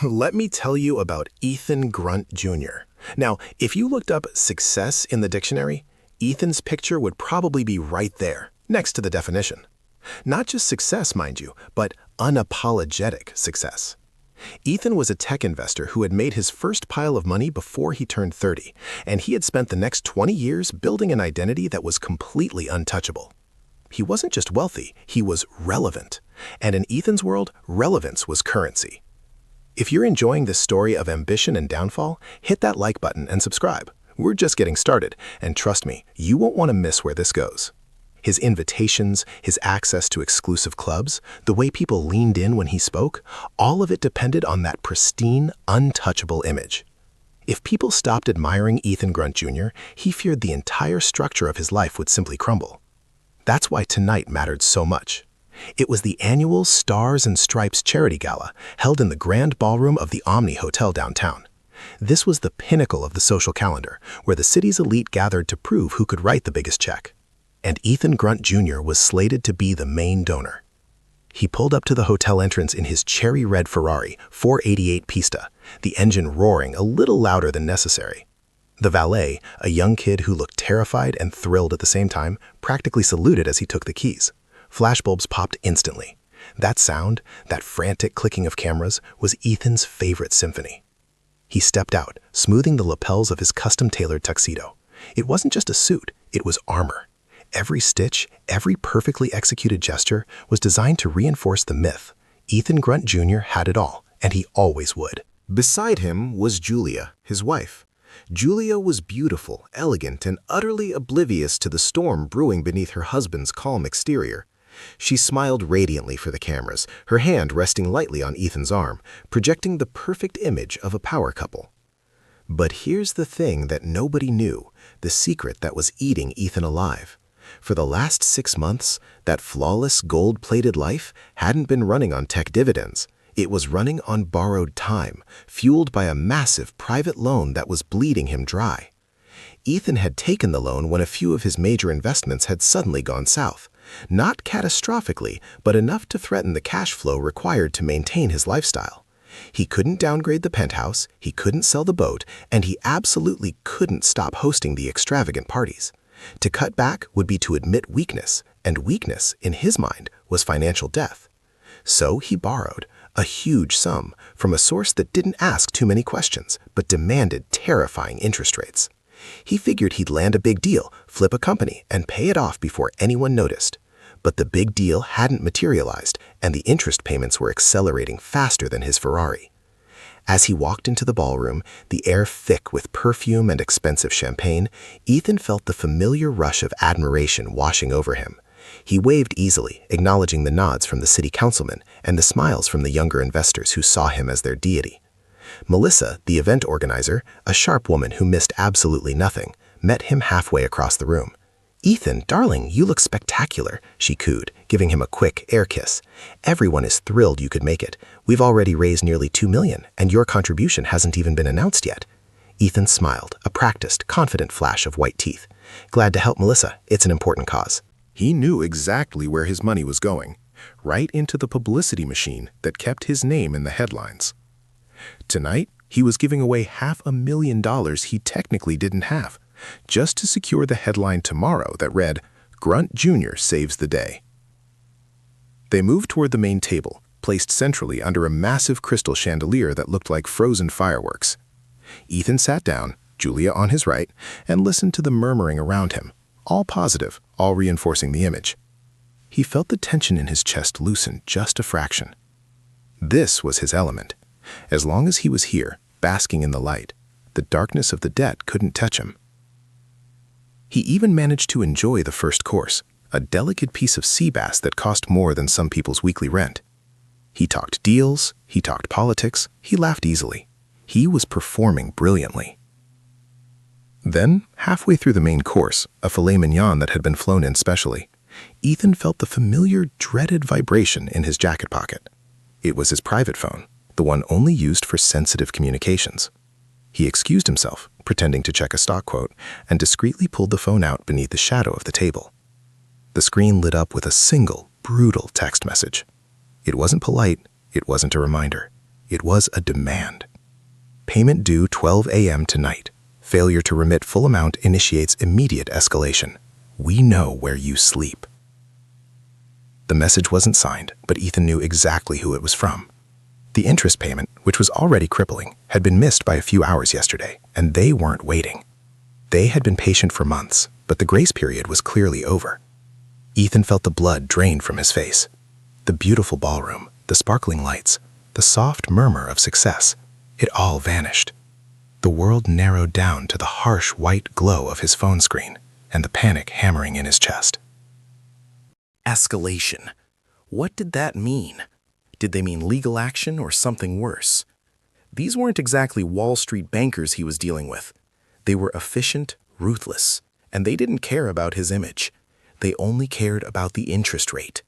Let me tell you about Ethan Grunt Jr. Now, if you looked up success in the dictionary, Ethan's picture would probably be right there, next to the definition. Not just success, mind you, but unapologetic success. Ethan was a tech investor who had made his first pile of money before he turned 30, and he had spent the next 20 years building an identity that was completely untouchable. He wasn't just wealthy, he was relevant. And in Ethan's world, relevance was currency. If you're enjoying this story of ambition and downfall, hit that like button and subscribe. We're just getting started, and trust me, you won't want to miss where this goes. His invitations, his access to exclusive clubs, the way people leaned in when he spoke, all of it depended on that pristine, untouchable image. If people stopped admiring Ethan Grunt Jr., he feared the entire structure of his life would simply crumble. That's why tonight mattered so much. It was the annual Stars and Stripes charity gala held in the grand ballroom of the Omni Hotel downtown. This was the pinnacle of the social calendar, where the city's elite gathered to prove who could write the biggest check. And Ethan Grunt Jr. was slated to be the main donor. He pulled up to the hotel entrance in his cherry red Ferrari 488 Pista, the engine roaring a little louder than necessary. The valet, a young kid who looked terrified and thrilled at the same time, practically saluted as he took the keys. Flashbulbs popped instantly. That sound, that frantic clicking of cameras, was Ethan's favorite symphony. He stepped out, smoothing the lapels of his custom-tailored tuxedo. It wasn't just a suit, it was armor. Every stitch, every perfectly executed gesture was designed to reinforce the myth. Ethan Grunt Jr. had it all, and he always would. Beside him was Julia, his wife. Julia was beautiful, elegant, and utterly oblivious to the storm brewing beneath her husband's calm exterior. She smiled radiantly for the cameras, her hand resting lightly on Ethan's arm, projecting the perfect image of a power couple. But here's the thing that nobody knew, the secret that was eating Ethan alive. For the last 6 months, that flawless, gold-plated life hadn't been running on tech dividends. It was running on borrowed time, fueled by a massive private loan that was bleeding him dry. Ethan had taken the loan when a few of his major investments had suddenly gone south. Not catastrophically, but enough to threaten the cash flow required to maintain his lifestyle. He couldn't downgrade the penthouse, he couldn't sell the boat, and he absolutely couldn't stop hosting the extravagant parties. To cut back would be to admit weakness, and weakness, in his mind, was financial death. So he borrowed, a huge sum, from a source that didn't ask too many questions, but demanded terrifying interest rates. He figured he'd land a big deal, flip a company, and pay it off before anyone noticed. But the big deal hadn't materialized, and the interest payments were accelerating faster than his Ferrari. As he walked into the ballroom, the air thick with perfume and expensive champagne, Ethan felt the familiar rush of admiration washing over him. He waved easily, acknowledging the nods from the city councilmen and the smiles from the younger investors who saw him as their deity. Melissa, the event organizer, a sharp woman who missed absolutely nothing, met him halfway across the room. "Ethan, darling, you look spectacular," she cooed, giving him a quick air kiss. "Everyone is thrilled you could make it. We've already raised nearly $2 million, and your contribution hasn't even been announced yet." Ethan smiled, a practiced, confident flash of white teeth. "Glad to help, Melissa. It's an important cause." He knew exactly where his money was going, right into the publicity machine that kept his name in the headlines. Tonight, he was giving away $500,000 he technically didn't have, just to secure the headline tomorrow that read, "Grunt Jr. saves the day." They moved toward the main table, placed centrally under a massive crystal chandelier that looked like frozen fireworks. Ethan sat down, Julia on his right, and listened to the murmuring around him, all positive, all reinforcing the image. He felt the tension in his chest loosen just a fraction. This was his element. As long as he was here, basking in the light, the darkness of the debt couldn't touch him. He even managed to enjoy the first course, a delicate piece of sea bass that cost more than some people's weekly rent. He talked deals, he talked politics, he laughed easily. He was performing brilliantly. Then, halfway through the main course, a filet mignon that had been flown in specially, Ethan felt the familiar, dreaded vibration in his jacket pocket. It was his private phone, the one only used for sensitive communications. He excused himself, pretending to check a stock quote, and discreetly pulled the phone out beneath the shadow of the table. The screen lit up with a single, brutal text message. It wasn't polite, it wasn't a reminder. It was a demand. Payment due 12 a.m. tonight. Failure to remit full amount initiates immediate escalation. We know where you sleep. The message wasn't signed, but Ethan knew exactly who it was from. The interest payment, which was already crippling, had been missed by a few hours yesterday, and they weren't waiting. They had been patient for months, but the grace period was clearly over. Ethan felt the blood drain from his face. The beautiful ballroom, the sparkling lights, the soft murmur of success, it all vanished. The world narrowed down to the harsh white glow of his phone screen and the panic hammering in his chest. Escalation. What did that mean? Did they mean legal action or something worse? These weren't exactly Wall Street bankers he was dealing with. They were efficient, ruthless, and they didn't care about his image. They only cared about the interest rate.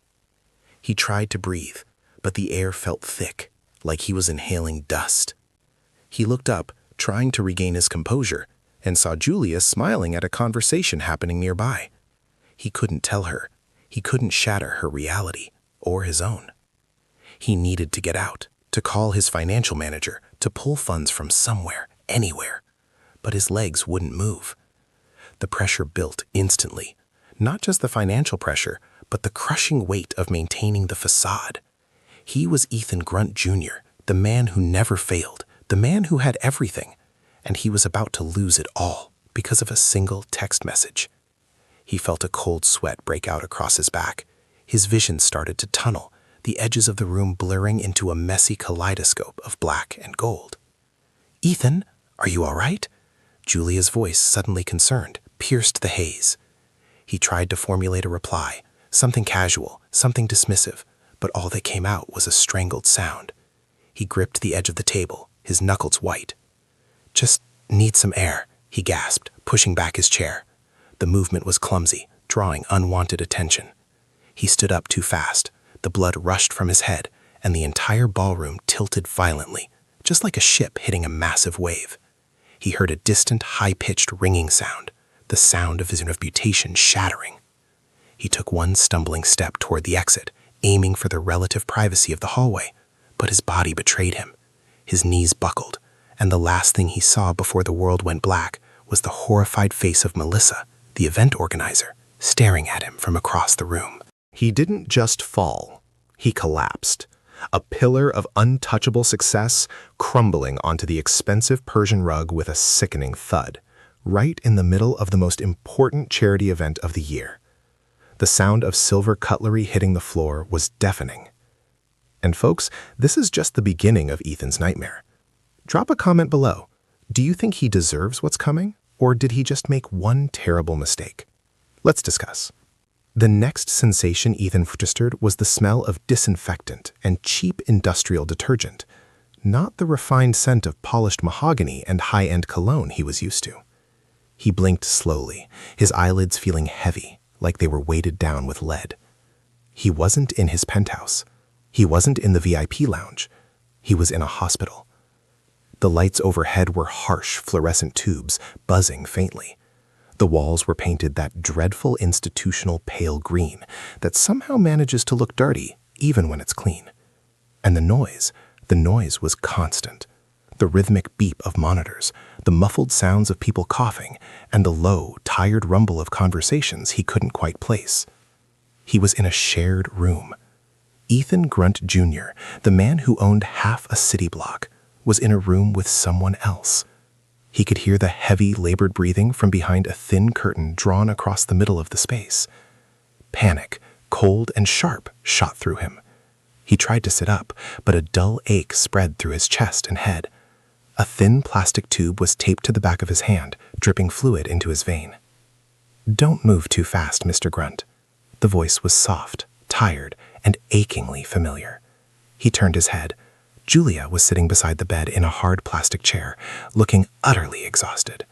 He tried to breathe, but the air felt thick, like he was inhaling dust. He looked up, trying to regain his composure, and saw Julia smiling at a conversation happening nearby. He couldn't tell her. He couldn't shatter her reality, or his own. He needed to get out, to call his financial manager, to pull funds from somewhere, anywhere. But his legs wouldn't move. The pressure built instantly. Not just the financial pressure, but the crushing weight of maintaining the facade. He was Ethan Grunt Jr., the man who never failed, the man who had everything, and he was about to lose it all because of a single text message. He felt a cold sweat break out across his back. His vision started to tunnel, the edges of the room blurring into a messy kaleidoscope of black and gold. "Ethan, are you all right?" Julia's voice, suddenly concerned, pierced the haze. He tried to formulate a reply, something casual, something dismissive, but all that came out was a strangled sound. He gripped the edge of the table, his knuckles white. "Just need some air," he gasped, pushing back his chair. The movement was clumsy, drawing unwanted attention. He stood up too fast. The blood rushed from his head, and the entire ballroom tilted violently, just like a ship hitting a massive wave. He heard a distant, high-pitched ringing sound, the sound of his reputation shattering. He took one stumbling step toward the exit, aiming for the relative privacy of the hallway, but his body betrayed him. His knees buckled, and the last thing he saw before the world went black was the horrified face of Melissa, the event organizer, staring at him from across the room. He didn't just fall, he collapsed. A pillar of untouchable success crumbling onto the expensive Persian rug with a sickening thud, right in the middle of the most important charity event of the year. The sound of silver cutlery hitting the floor was deafening. And folks, this is just the beginning of Ethan's nightmare. Drop a comment below. Do you think he deserves what's coming, or did he just make one terrible mistake? Let's discuss. The next sensation Ethan registered was the smell of disinfectant and cheap industrial detergent, not the refined scent of polished mahogany and high-end cologne he was used to. He blinked slowly, his eyelids feeling heavy, like they were weighted down with lead. He wasn't in his penthouse. He wasn't in the VIP lounge. He was in a hospital. The lights overhead were harsh fluorescent tubes, buzzing faintly. The walls were painted that dreadful institutional pale green that somehow manages to look dirty even when it's clean. And the noise was constant. The rhythmic beep of monitors, the muffled sounds of people coughing, and the low, tired rumble of conversations he couldn't quite place. He was in a shared room. Ethan Grunt Jr., the man who owned half a city block, was in a room with someone else. He could hear the heavy, labored breathing from behind a thin curtain drawn across the middle of the space. Panic, cold and sharp, shot through him. He tried to sit up, but a dull ache spread through his chest and head. A thin plastic tube was taped to the back of his hand, dripping fluid into his vein. "Don't move too fast, Mr. Grunt." The voice was soft, tired, and achingly familiar. He turned his head. Julia was sitting beside the bed in a hard plastic chair, looking utterly exhausted.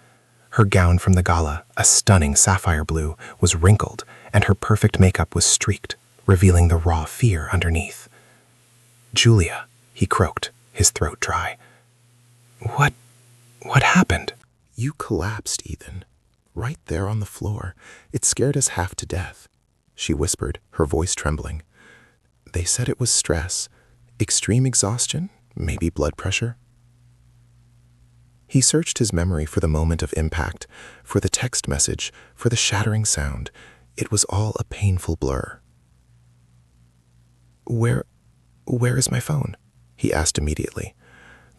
Her gown from the gala, a stunning sapphire blue, was wrinkled, and her perfect makeup was streaked, revealing the raw fear underneath. "Julia," he croaked, his throat dry. What happened?" "You collapsed, Ethan. Right there on the floor. It scared us half to death," she whispered, her voice trembling. "They said it was stress, extreme exhaustion, Maybe blood pressure? He searched his memory for the moment of impact, for the text message, for the shattering sound. It was all a painful blur. Where is my phone? He asked immediately.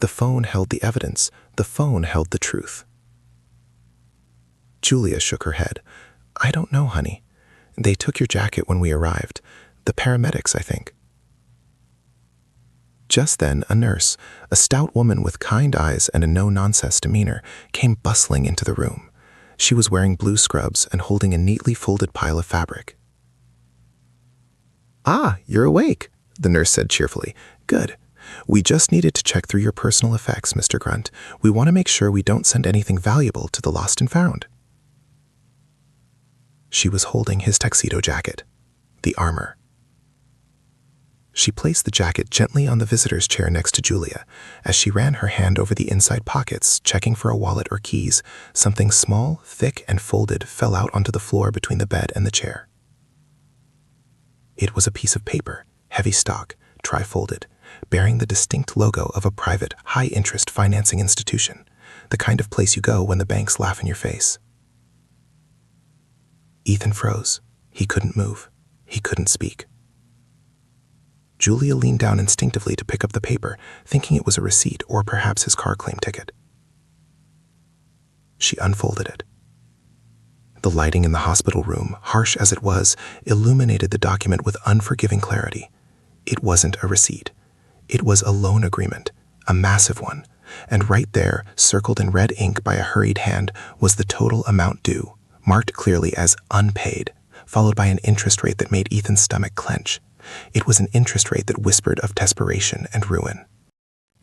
The phone held the evidence. The phone held the truth. Julia shook her head. I don't know, honey. They took your jacket when we arrived. The paramedics, I think. Just then, a nurse, a stout woman with kind eyes and a no-nonsense demeanor, came bustling into the room. She was wearing blue scrubs and holding a neatly folded pile of fabric. Ah, you're awake, the nurse said cheerfully. Good. We just needed to check through your personal effects, Mr. Grunt. We want to make sure we don't send anything valuable to the lost and found. She was holding his tuxedo jacket, the armor. She placed the jacket gently on the visitor's chair next to Julia. As she ran her hand over the inside pockets, checking for a wallet or keys, something small, thick, and folded fell out onto the floor between the bed and the chair. It was a piece of paper, heavy stock, tri-folded, bearing the distinct logo of a private, high-interest financing institution, the kind of place you go when the banks laugh in your face. Ethan froze. He couldn't move. He couldn't speak. Julia leaned down instinctively to pick up the paper, thinking it was a receipt or perhaps his car claim ticket. She unfolded it. The lighting in the hospital room, harsh as it was, illuminated the document with unforgiving clarity. It wasn't a receipt. It was a loan agreement, a massive one, and right there, circled in red ink by a hurried hand, was the total amount due, marked clearly as unpaid, followed by an interest rate that made Ethan's stomach clench. It was an interest rate that whispered of desperation and ruin.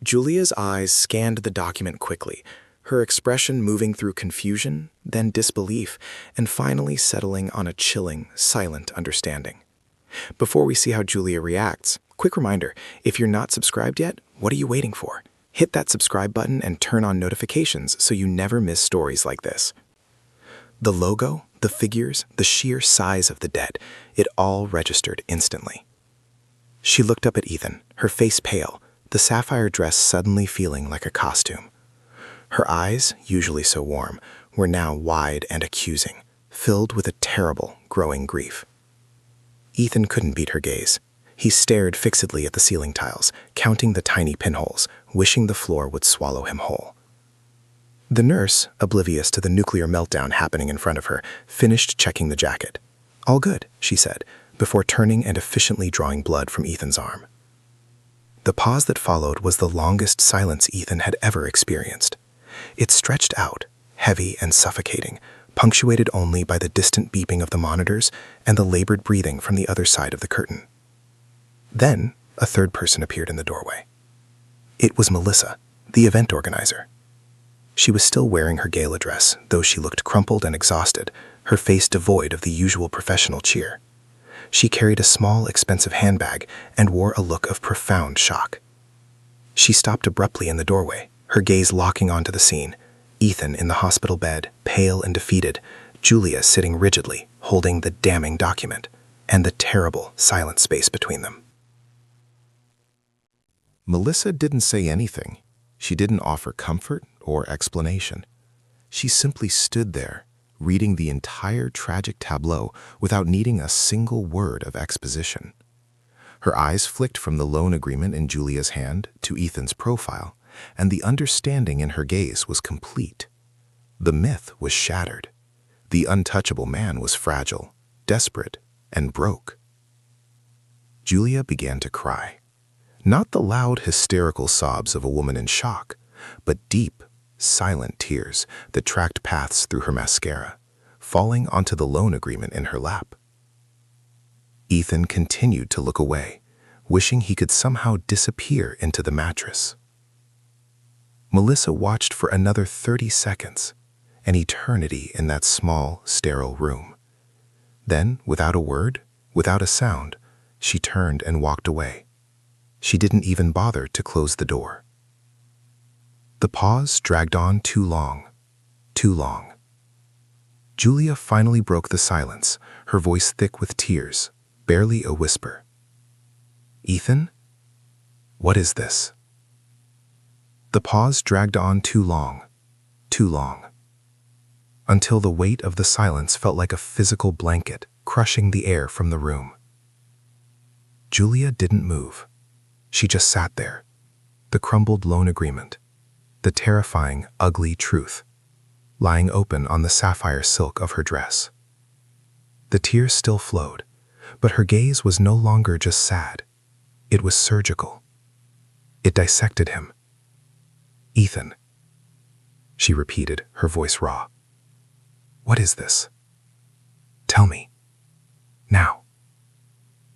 Julia's eyes scanned the document quickly, her expression moving through confusion, then disbelief, and finally settling on a chilling, silent understanding. Before we see how Julia reacts, quick reminder, if you're not subscribed yet, what are you waiting for? Hit that subscribe button and turn on notifications so you never miss stories like this. The logo, the figures, the sheer size of the debt, it all registered instantly. She looked up at Ethan, her face pale, the sapphire dress suddenly feeling like a costume. Her eyes, usually so warm, were now wide and accusing, filled with a terrible, growing grief. Ethan couldn't beat her gaze. He stared fixedly at the ceiling tiles, counting the tiny pinholes, wishing the floor would swallow him whole. The nurse, oblivious to the nuclear meltdown happening in front of her, finished checking the jacket. All good, she said, before turning and efficiently drawing blood from Ethan's arm. The pause that followed was the longest silence Ethan had ever experienced. It stretched out, heavy and suffocating, punctuated only by the distant beeping of the monitors and the labored breathing from the other side of the curtain. Then, a third person appeared in the doorway. It was Melissa, the event organizer. She was still wearing her gala dress, though she looked crumpled and exhausted, her face devoid of the usual professional cheer. She carried a small, expensive handbag and wore a look of profound shock. She stopped abruptly in the doorway, her gaze locking onto the scene. Ethan in the hospital bed, pale and defeated, Julia sitting rigidly, holding the damning document, and the terrible, silent space between them. Melissa didn't say anything. She didn't offer comfort or explanation. She simply stood there, reading the entire tragic tableau without needing a single word of exposition. Her eyes flicked from the loan agreement in Julia's hand to Ethan's profile, and the understanding in her gaze was complete. The myth was shattered. The untouchable man was fragile, desperate, and broke. Julia began to cry. Not the loud, hysterical sobs of a woman in shock, but deep, silent tears that tracked paths through her mascara, falling onto the loan agreement in her lap. Ethan continued to look away, wishing he could somehow disappear into the mattress. Melissa watched for another 30 seconds, an eternity in that small, sterile room. Then, without a word, without a sound, she turned and walked away. She didn't even bother to close the door. The pause dragged on too long, too long. Julia finally broke the silence, her voice thick with tears, barely a whisper. "Ethan? What is this?" The pause dragged on too long, until the weight of the silence felt like a physical blanket crushing the air from the room. Julia didn't move. She just sat there. The crumbled loan agreement, the terrifying, ugly truth, lying open on the sapphire silk of her dress. The tears still flowed, but her gaze was no longer just sad. It was surgical. It dissected him. "Ethan," she repeated, her voice raw. "What is this? Tell me. Now."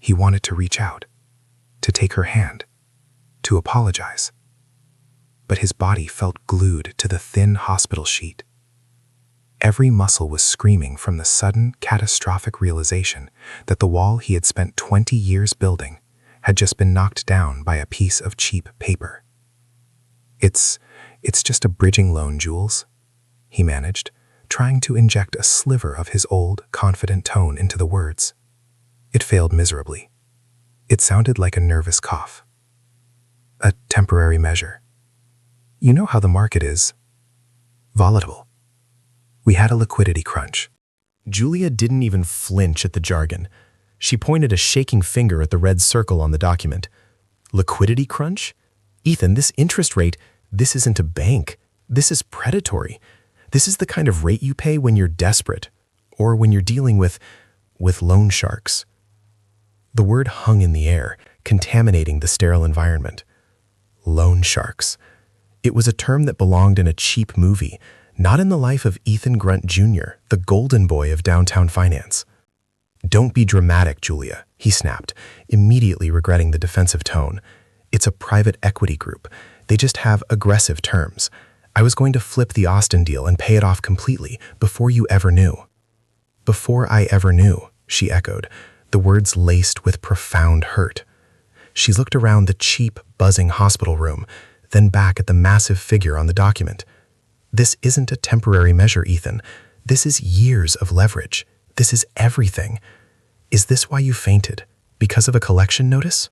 He wanted to reach out, to take her hand, to apologize. But his body felt glued to the thin hospital sheet. Every muscle was screaming from the sudden, catastrophic realization that the wall he had spent 20 years building had just been knocked down by a piece of cheap paper. It's just a bridging loan, Jules," he managed, trying to inject a sliver of his old, confident tone into the words. It failed miserably. It sounded like a nervous cough. "A temporary measure. You know how the market is. Volatile. We had a liquidity crunch." Julia didn't even flinch at the jargon. She pointed a shaking finger at the red circle on the document. "Liquidity crunch? Ethan, this interest rate, this isn't a bank. This is predatory. This is the kind of rate you pay when you're desperate, or when you're dealing with loan sharks." The word hung in the air, contaminating the sterile environment. Loan sharks. It was a term that belonged in a cheap movie, not in the life of Ethan Grunt Jr., the golden boy of downtown finance. "Don't be dramatic, Julia," he snapped, immediately regretting the defensive tone. "It's a private equity group. They just have aggressive terms. I was going to flip the Austin deal and pay it off completely before you ever knew." "Before I ever knew," she echoed, the words laced with profound hurt. She looked around the cheap, buzzing hospital room, then back at the massive figure on the document. "This isn't a temporary measure, Ethan. This is years of leverage. This is everything. Is this why you fainted? Because of a collection notice?"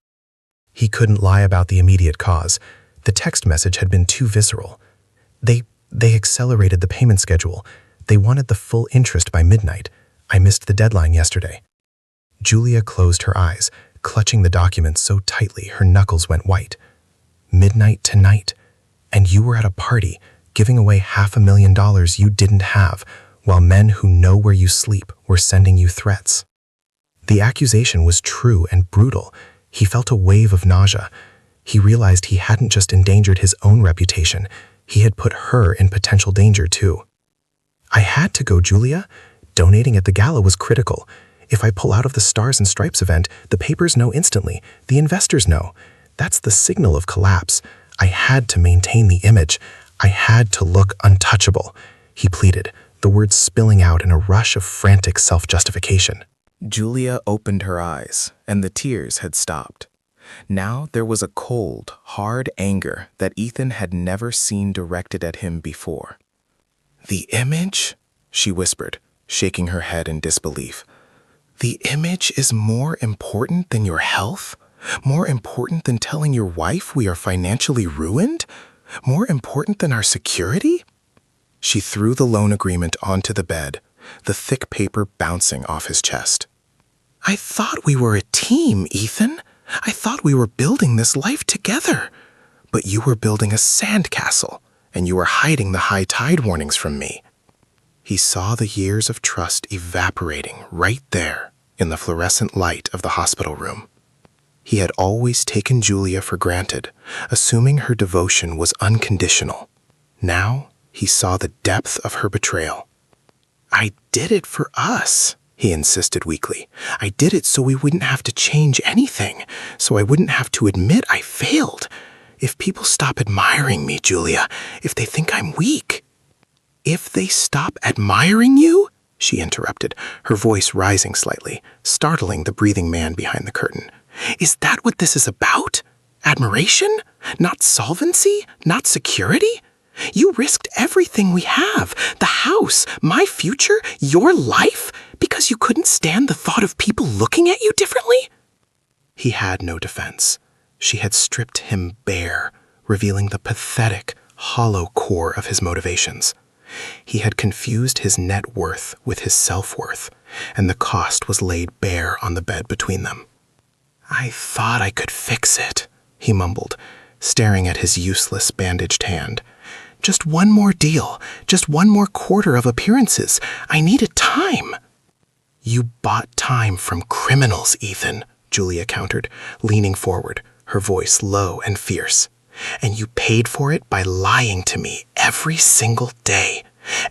He couldn't lie about the immediate cause. The text message had been too visceral. They accelerated the payment schedule. They wanted the full interest by midnight. I missed the deadline yesterday. Julia closed her eyes, clutching the document so tightly her knuckles went white. Midnight tonight, and you were at a party, giving away $500,000 you didn't have, while men who know where you sleep were sending you threats. The accusation was true and brutal. He felt a wave of nausea. He realized he hadn't just endangered his own reputation, he had put her in potential danger too. "I had to go, Julia. Donating at the gala was critical. If I pull out of the Stars and Stripes event, the papers know instantly. The investors know. That's the signal of collapse. I had to maintain the image. I had to look untouchable," he pleaded, the words spilling out in a rush of frantic self-justification. Julia opened her eyes, and the tears had stopped. Now there was a cold, hard anger that Ethan had never seen directed at him before. "The image?" she whispered, shaking her head in disbelief. "The image is more important than your health? More important than telling your wife we are financially ruined? More important than our security?" She threw the loan agreement onto the bed, the thick paper bouncing off his chest. "I thought we were a team, Ethan. I thought we were building this life together. But you were building a sandcastle, and you were hiding the high tide warnings from me." He saw the years of trust evaporating right there in the fluorescent light of the hospital room. He had always taken Julia for granted, assuming her devotion was unconditional. Now he saw the depth of her betrayal. "I did it for us," he insisted weakly. "I did it so we wouldn't have to change anything, so I wouldn't have to admit I failed. If people stop admiring me, Julia, if they think I'm weak." "If they stop admiring you?" she interrupted, her voice rising slightly, startling the breathing man behind the curtain. "Is that what this is about? Admiration? Not solvency? Not security? You risked everything we have, the house, my future, your life, because you couldn't stand the thought of people looking at you differently?" He had no defense. She had stripped him bare, revealing the pathetic, hollow core of his motivations. He had confused his net worth with his self-worth, and the cost was laid bare on the bed between them. "I thought I could fix it," he mumbled, staring at his useless bandaged hand. "Just one more deal, just one more quarter of appearances. I needed time." "You bought time from criminals, Ethan," Julia countered, leaning forward, her voice low and fierce. "And you paid for it by lying to me every single day.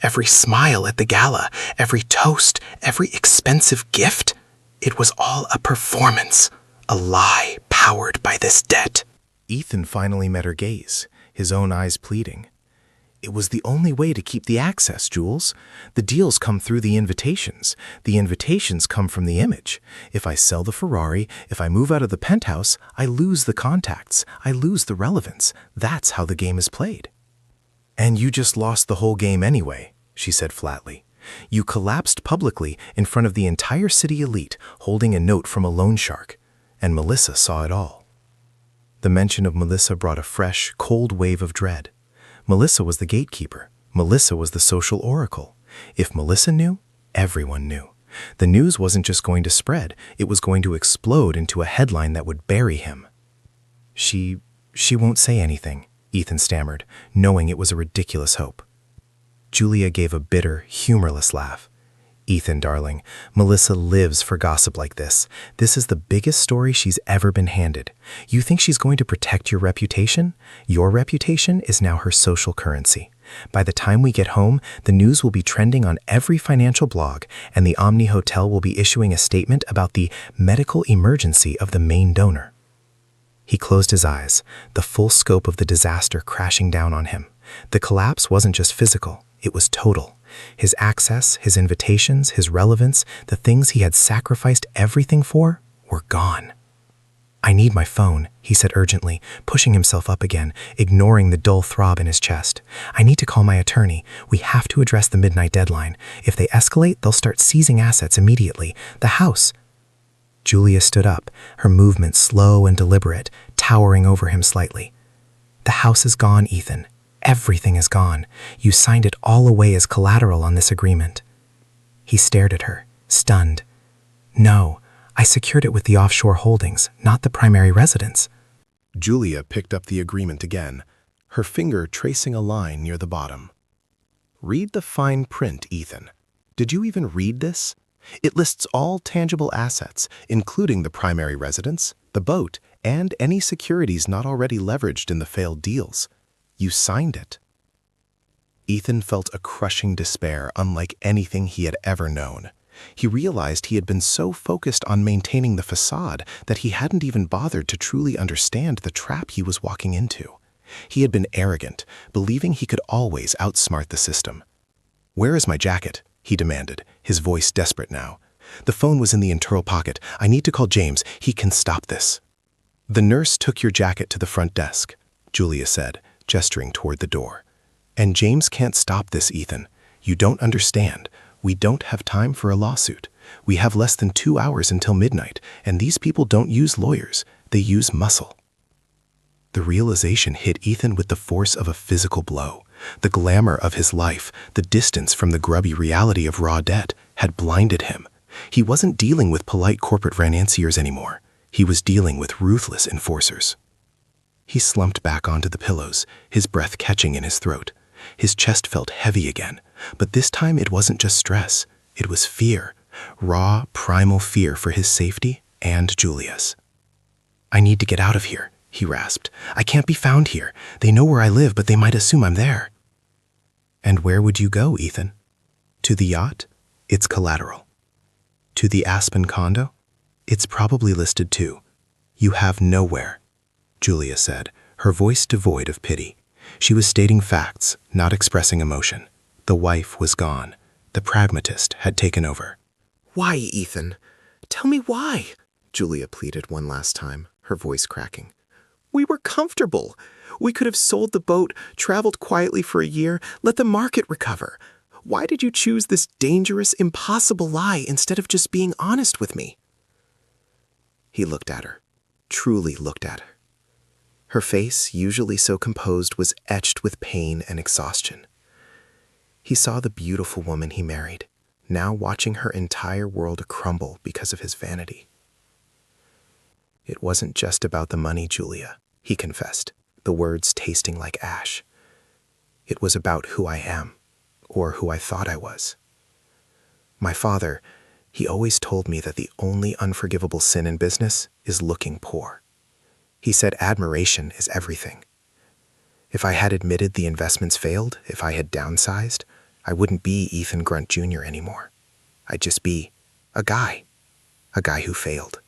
Every smile at the gala, every toast, every expensive gift. It was all a performance, a lie powered by this debt." Ethan finally met her gaze, his own eyes pleading. "It was the only way to keep the access, Jules. The deals come through the invitations. The invitations come from the image. If I sell the Ferrari, if I move out of the penthouse, I lose the contacts. I lose the relevance. That's how the game is played." "And you just lost the whole game anyway," she said flatly. "You collapsed publicly in front of the entire city elite, holding a note from a loan shark. And Melissa saw it all." The mention of Melissa brought a fresh, cold wave of dread. Melissa was the gatekeeper. Melissa was the social oracle. If Melissa knew, everyone knew. The news wasn't just going to spread, it was going to explode into a headline that would bury him. She won't say anything," Ethan stammered, knowing it was a ridiculous hope. Julia gave a bitter, humorless laugh. "Ethan, darling, Melissa lives for gossip like this. This is the biggest story she's ever been handed. You think she's going to protect your reputation? Your reputation is now her social currency. By the time we get home, the news will be trending on every financial blog, and the Omni Hotel will be issuing a statement about the medical emergency of the main donor." He closed his eyes, the full scope of the disaster crashing down on him. The collapse wasn't just physical, it was total. His access, his invitations, his relevance, the things he had sacrificed everything for, were gone. "I need my phone," he said urgently, pushing himself up again, ignoring the dull throb in his chest. "I need to call my attorney. We have to address the midnight deadline. If they escalate, they'll start seizing assets immediately. The house—" Julia stood up, her movement slow and deliberate, towering over him slightly. "The house is gone, Ethan. Everything is gone. You signed it all away as collateral on this agreement." He stared at her, stunned. "No, I secured it with the offshore holdings, not the primary residence." Julia picked up the agreement again, her finger tracing a line near the bottom. "Read the fine print, Ethan. Did you even read this? It lists all tangible assets, including the primary residence, the boat, and any securities not already leveraged in the failed deals. You signed it." Ethan felt a crushing despair unlike anything he had ever known. He realized he had been so focused on maintaining the facade that he hadn't even bothered to truly understand the trap he was walking into. He had been arrogant, believing he could always outsmart the system. "Where is my jacket?" he demanded, his voice desperate now. "The phone was in the internal pocket. I need to call James. He can stop this." "The nurse took your jacket to the front desk," Julia said, gesturing toward the door. "And James can't stop this, Ethan. You don't understand. We don't have time for a lawsuit. We have less than 2 hours until midnight, and these people don't use lawyers. They use muscle." The realization hit Ethan with the force of a physical blow. The glamour of his life, the distance from the grubby reality of raw debt, had blinded him. He wasn't dealing with polite corporate financiers anymore. He was dealing with ruthless enforcers. He slumped back onto the pillows, his breath catching in his throat. His chest felt heavy again, but this time it wasn't just stress. It was fear, raw, primal fear for his safety and Julia's. "I need to get out of here," he rasped. "I can't be found here. They know where I live, but they might assume I'm there." "And where would you go, Ethan?" "To the yacht? It's collateral. To the Aspen condo? It's probably listed too. You have nowhere," Julia said, her voice devoid of pity. She was stating facts, not expressing emotion. The wife was gone. The pragmatist had taken over. "Why, Ethan? Tell me why?" Julia pleaded one last time, her voice cracking. "We were comfortable. We could have sold the boat, traveled quietly for a year, let the market recover. Why did you choose this dangerous, impossible lie instead of just being honest with me?" He looked at her, truly looked at her. Her face, usually so composed, was etched with pain and exhaustion. He saw the beautiful woman he married, now watching her entire world crumble because of his vanity. "It wasn't just about the money, Julia," he confessed, the words tasting like ash. "It was about who I am, or who I thought I was. My father, he always told me that the only unforgivable sin in business is looking poor. He said admiration is everything. If I had admitted the investments failed, if I had downsized, I wouldn't be Ethan Grunt Jr. anymore. I'd just be a guy who failed."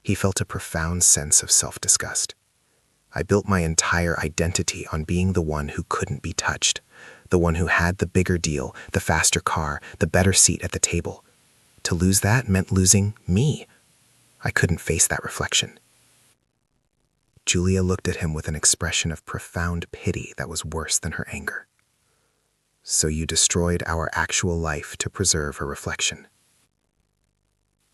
He felt a profound sense of self-disgust. "I built my entire identity on being the one who couldn't be touched, the one who had the bigger deal, the faster car, the better seat at the table. To lose that meant losing me. I couldn't face that reflection." Julia looked at him with an expression of profound pity that was worse than her anger. "So you destroyed our actual life to preserve her reflection."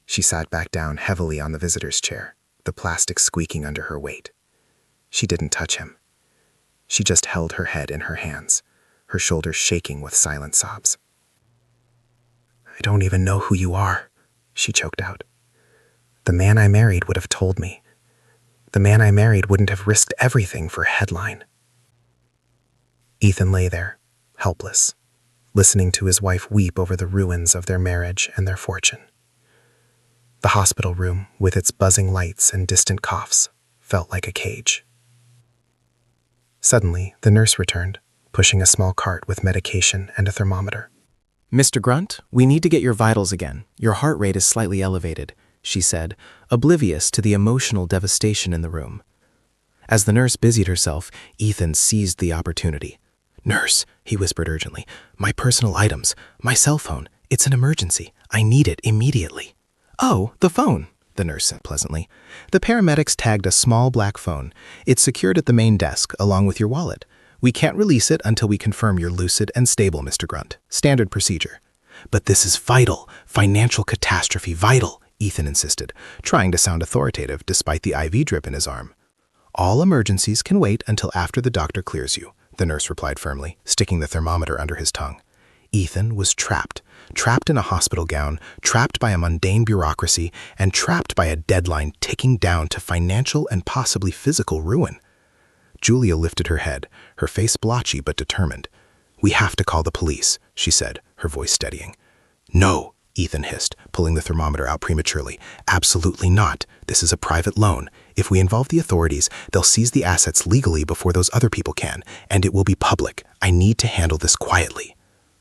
She sat back down heavily on the visitor's chair, the plastic squeaking under her weight. She didn't touch him. She just held her head in her hands, her shoulders shaking with silent sobs. "I don't even know who you are," she choked out. "The man I married would have told me. The man I married wouldn't have risked everything for a headline." Ethan lay there, helpless, listening to his wife weep over the ruins of their marriage and their fortune. The hospital room, with its buzzing lights and distant coughs, felt like a cage. Suddenly, the nurse returned, pushing a small cart with medication and a thermometer. "Mr. Grunt, we need to get your vitals again. Your heart rate is slightly elevated," she said, oblivious to the emotional devastation in the room. As the nurse busied herself, Ethan seized the opportunity. "Nurse," he whispered urgently, "my personal items, my cell phone, it's an emergency. I need it immediately." "Oh, the phone," the nurse said pleasantly. The paramedics tagged a small black phone. "It's secured at the main desk, along with your wallet. We can't release it until we confirm you're lucid and stable, Mr. Grunt. Standard procedure." "But this is vital, financial catastrophe, vital," Ethan insisted, trying to sound authoritative despite the IV drip in his arm. "All emergencies can wait until after the doctor clears you," the nurse replied firmly, sticking the thermometer under his tongue. Ethan was trapped in a hospital gown, trapped by a mundane bureaucracy, and trapped by a deadline ticking down to financial and possibly physical ruin. Julia lifted her head, her face blotchy but determined. "We have to call the police," she said, her voice steadying. "No," Ethan hissed, pulling the thermometer out prematurely. "Absolutely not. This is a private loan. If we involve the authorities, they'll seize the assets legally before those other people can, and it will be public. I need to handle this quietly."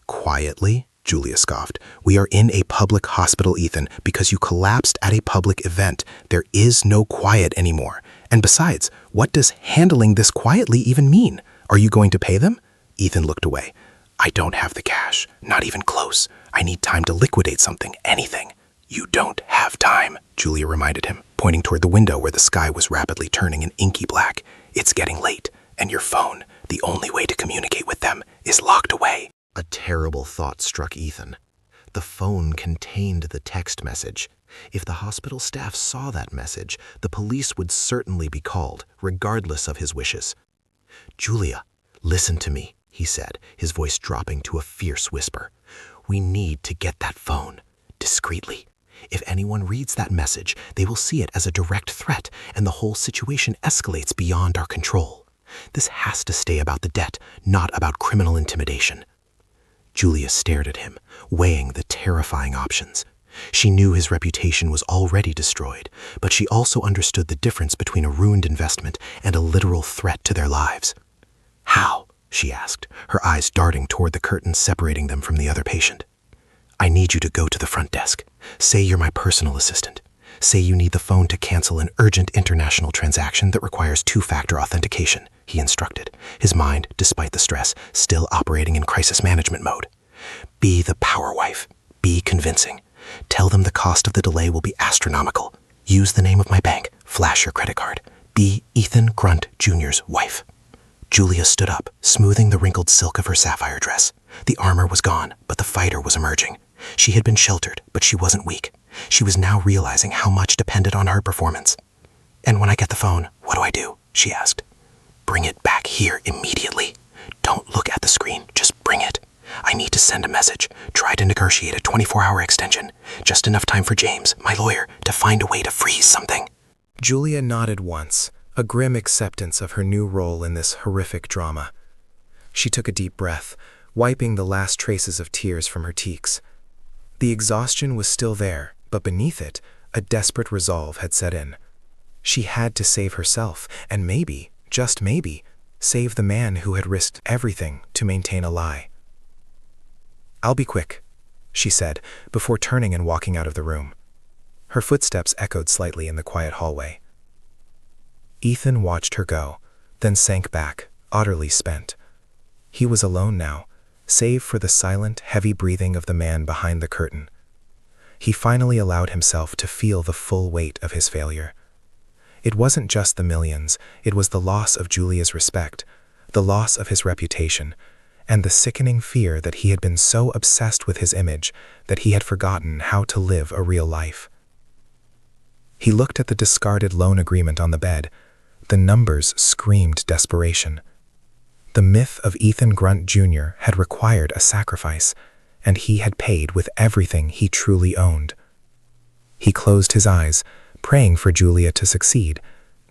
"Quietly?" Julia scoffed. "We are in a public hospital, Ethan, because you collapsed at a public event. There is no quiet anymore. And besides, what does handling this quietly even mean? Are you going to pay them?" Ethan looked away. "I don't have the cash, not even close. I need time to liquidate something, anything." "You don't have time," Julia reminded him, pointing toward the window where the sky was rapidly turning an inky black. "It's getting late, and your phone, the only way to communicate with them, is locked away." A terrible thought struck Ethan. The phone contained the text message. If the hospital staff saw that message, the police would certainly be called, regardless of his wishes. "Julia, listen to me," he said, his voice dropping to a fierce whisper. "We need to get that phone, discreetly. If anyone reads that message, they will see it as a direct threat, and the whole situation escalates beyond our control. This has to stay about the debt, not about criminal intimidation." Julia stared at him, weighing the terrifying options. She knew his reputation was already destroyed, but she also understood the difference between a ruined investment and a literal threat to their lives. "How?" she asked, her eyes darting toward the curtain separating them from the other patient. "I need you to go to the front desk. Say you're my personal assistant. Say you need the phone to cancel an urgent international transaction that requires two-factor authentication," he instructed, his mind, despite the stress, still operating in crisis management mode. "Be the power wife. Be convincing. Tell them the cost of the delay will be astronomical. Use the name of my bank. Flash your credit card. Be Ethan Grunt Jr.'s wife." Julia stood up, smoothing the wrinkled silk of her sapphire dress. The armor was gone, but the fighter was emerging. She had been sheltered, but she wasn't weak. She was now realizing how much depended on her performance. "And when I get the phone, what do I do?" she asked. "Bring it back here immediately. Don't look at the screen, just bring it. I need to send a message. Try to negotiate a 24-hour extension. Just enough time for James, my lawyer, to find a way to freeze something." Julia nodded once, a grim acceptance of her new role in this horrific drama. She took a deep breath, wiping the last traces of tears from her cheeks. The exhaustion was still there, but beneath it, a desperate resolve had set in. She had to save herself, and maybe, just maybe, save the man who had risked everything to maintain a lie. "I'll be quick," she said, before turning and walking out of the room. Her footsteps echoed slightly in the quiet hallway. Ethan watched her go, then sank back, utterly spent. He was alone now, save for the silent, heavy breathing of the man behind the curtain. He finally allowed himself to feel the full weight of his failure. It wasn't just the millions, it was the loss of Julia's respect, the loss of his reputation, and the sickening fear that he had been so obsessed with his image that he had forgotten how to live a real life. He looked at the discarded loan agreement on the bed. The numbers screamed desperation. The myth of Ethan Grunt Jr. had required a sacrifice, and he had paid with everything he truly owned. He closed his eyes, praying for Julia to succeed,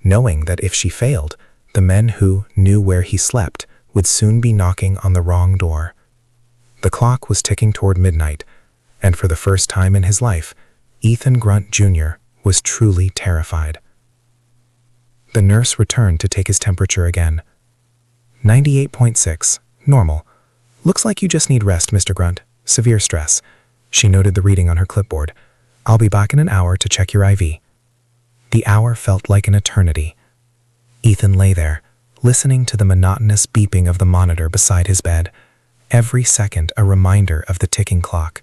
knowing that if she failed, the men who knew where he slept would soon be knocking on the wrong door. The clock was ticking toward midnight, and for the first time in his life, Ethan Grunt Jr. was truly terrified. The nurse returned to take his temperature again. 98.6, normal. "Looks like you just need rest, Mr. Grunt. Severe stress." She noted the reading on her clipboard. "I'll be back in an hour to check your IV." The hour felt like an eternity. Ethan lay there, listening to the monotonous beeping of the monitor beside his bed, every second a reminder of the ticking clock.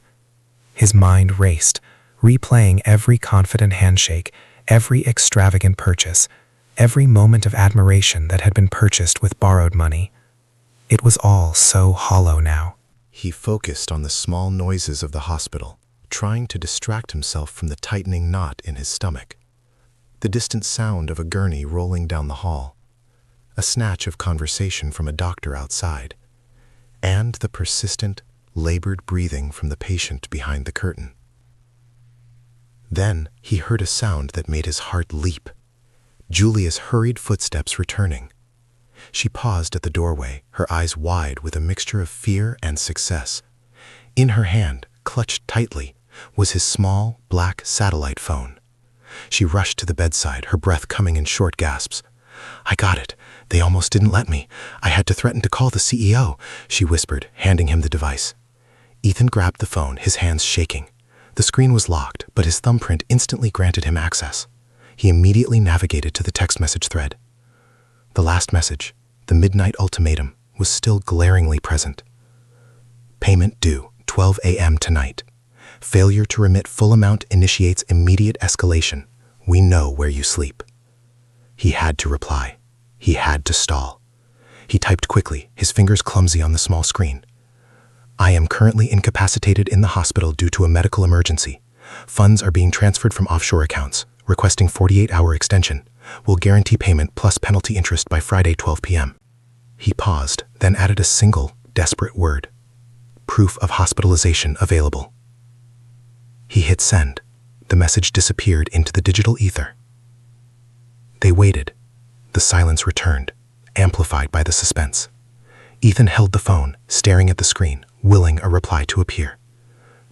His mind raced, replaying every confident handshake, every extravagant purchase, every moment of admiration that had been purchased with borrowed money. It was all so hollow now. He focused on the small noises of the hospital, trying to distract himself from the tightening knot in his stomach. The distant sound of a gurney rolling down the hall, a snatch of conversation from a doctor outside, and the persistent, labored breathing from the patient behind the curtain. Then he heard a sound that made his heart leap. Julia's hurried footsteps returning. She paused at the doorway, her eyes wide with a mixture of fear and success. In her hand, clutched tightly, was his small, black satellite phone. She rushed to the bedside, her breath coming in short gasps. "I got it. They almost didn't let me. I had to threaten to call the CEO," she whispered, handing him the device. Ethan grabbed the phone, his hands shaking. The screen was locked, but his thumbprint instantly granted him access. He immediately navigated to the text message thread. The last message, the midnight ultimatum, was still glaringly present. "Payment due, 12 a.m. tonight. Failure to remit full amount initiates immediate escalation. We know where you sleep." He had to reply. He had to stall. He typed quickly, his fingers clumsy on the small screen. "I am currently incapacitated in the hospital due to a medical emergency. Funds are being transferred from offshore accounts, requesting 48-hour extension. Will guarantee payment plus penalty interest by Friday 12 p.m. He paused, then added a single, desperate word. "Proof of hospitalization available." He hit send. The message disappeared into the digital ether. They waited. The silence returned, amplified by the suspense. Ethan held the phone, staring at the screen, willing a reply to appear.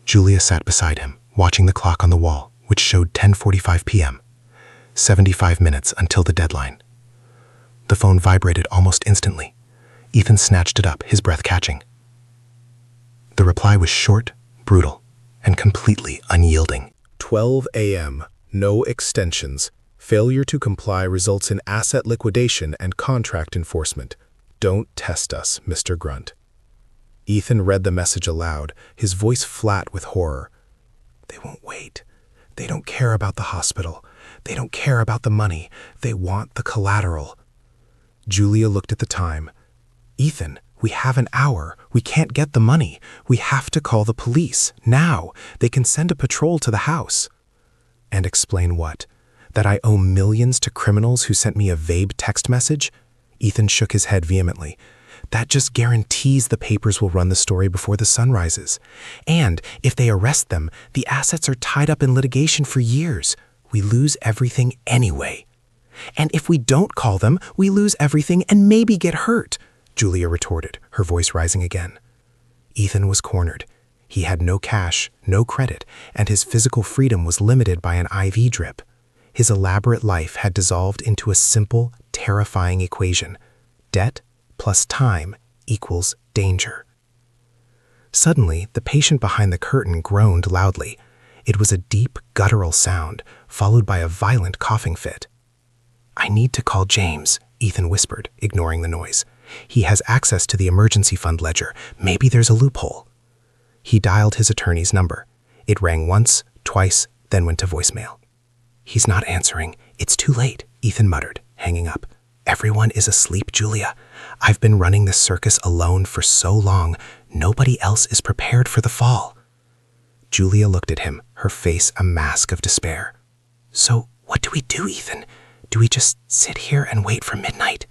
Julia sat beside him, watching the clock on the wall, which showed 10:45 p.m. 75 minutes until the deadline. The phone vibrated almost instantly. Ethan snatched it up, his breath catching. The reply was short, brutal, and completely unyielding. 12 a.m. No extensions. Failure to comply results in asset liquidation and contract enforcement. Don't test us, Mr. Grunt. Ethan read the message aloud, his voice flat with horror. They won't wait. They don't care about the hospital. They don't care about the money. They want the collateral. Julia looked at the time. Ethan, we have an hour. We can't get the money. We have to call the police. Now. They can send a patrol to the house. And explain what? That I owe millions to criminals who sent me a vague text message? Ethan shook his head vehemently. That just guarantees the papers will run the story before the sun rises. And if they arrest them, the assets are tied up in litigation for years. We lose everything anyway. And if we don't call them, we lose everything and maybe get hurt, Julia retorted, her voice rising again. Ethan was cornered. He had no cash, no credit, and his physical freedom was limited by an IV drip. His elaborate life had dissolved into a simple, terrifying equation. Debt plus time equals danger. Suddenly, the patient behind the curtain groaned loudly. It was a deep, guttural sound, followed by a violent coughing fit. I need to call James, Ethan whispered, ignoring the noise. He has access to the emergency fund ledger. Maybe there's a loophole. He dialed his attorney's number. It rang once, twice, then went to voicemail. He's not answering. It's too late, Ethan muttered, hanging up. Everyone is asleep, Julia. I've been running this circus alone for so long. Nobody else is prepared for the fall. Julia looked at him, her face a mask of despair. So what do we do, Ethan? Do we just sit here and wait for midnight?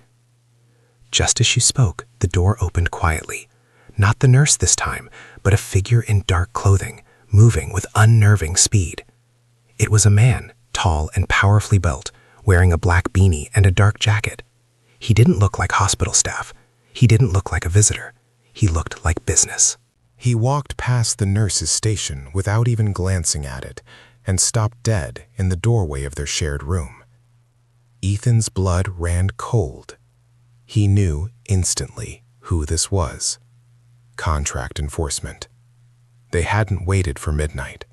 Just as she spoke, the door opened quietly. Not the nurse this time, but a figure in dark clothing, moving with unnerving speed. It was a man, tall and powerfully built, wearing a black beanie and a dark jacket. He didn't look like hospital staff. He didn't look like a visitor. He looked like business. He walked past the nurse's station without even glancing at it and stopped dead in the doorway of their shared room. Ethan's blood ran cold. He knew instantly who this was. Contract enforcement. They hadn't waited for midnight.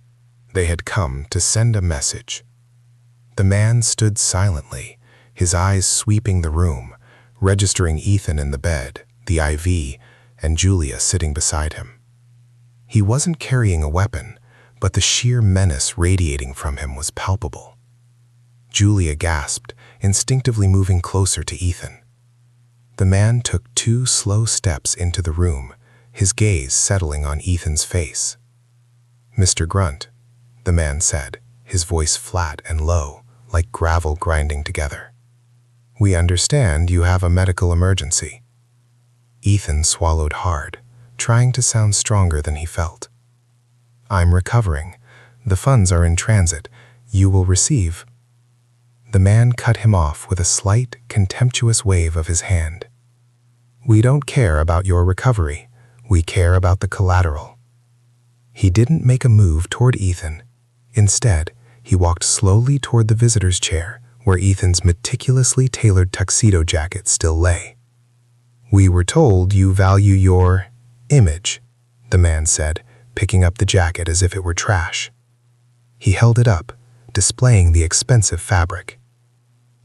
They had come to send a message. The man stood silently, his eyes sweeping the room, registering Ethan in the bed, the IV, and Julia sitting beside him. He wasn't carrying a weapon, but the sheer menace radiating from him was palpable. Julia gasped, instinctively moving closer to Ethan. The man took 2 slow steps into the room, his gaze settling on Ethan's face. Mr. Grunt, the man said, his voice flat and low, like gravel grinding together. We understand you have a medical emergency. Ethan swallowed hard, trying to sound stronger than he felt. I'm recovering. The funds are in transit. You will receive. The man cut him off with a slight, contemptuous wave of his hand. We don't care about your recovery. We care about the collateral. He didn't make a move toward Ethan. Instead, he walked slowly toward the visitor's chair, where Ethan's meticulously tailored tuxedo jacket still lay. We were told you value your image, the man said, picking up the jacket as if it were trash. He held it up, displaying the expensive fabric.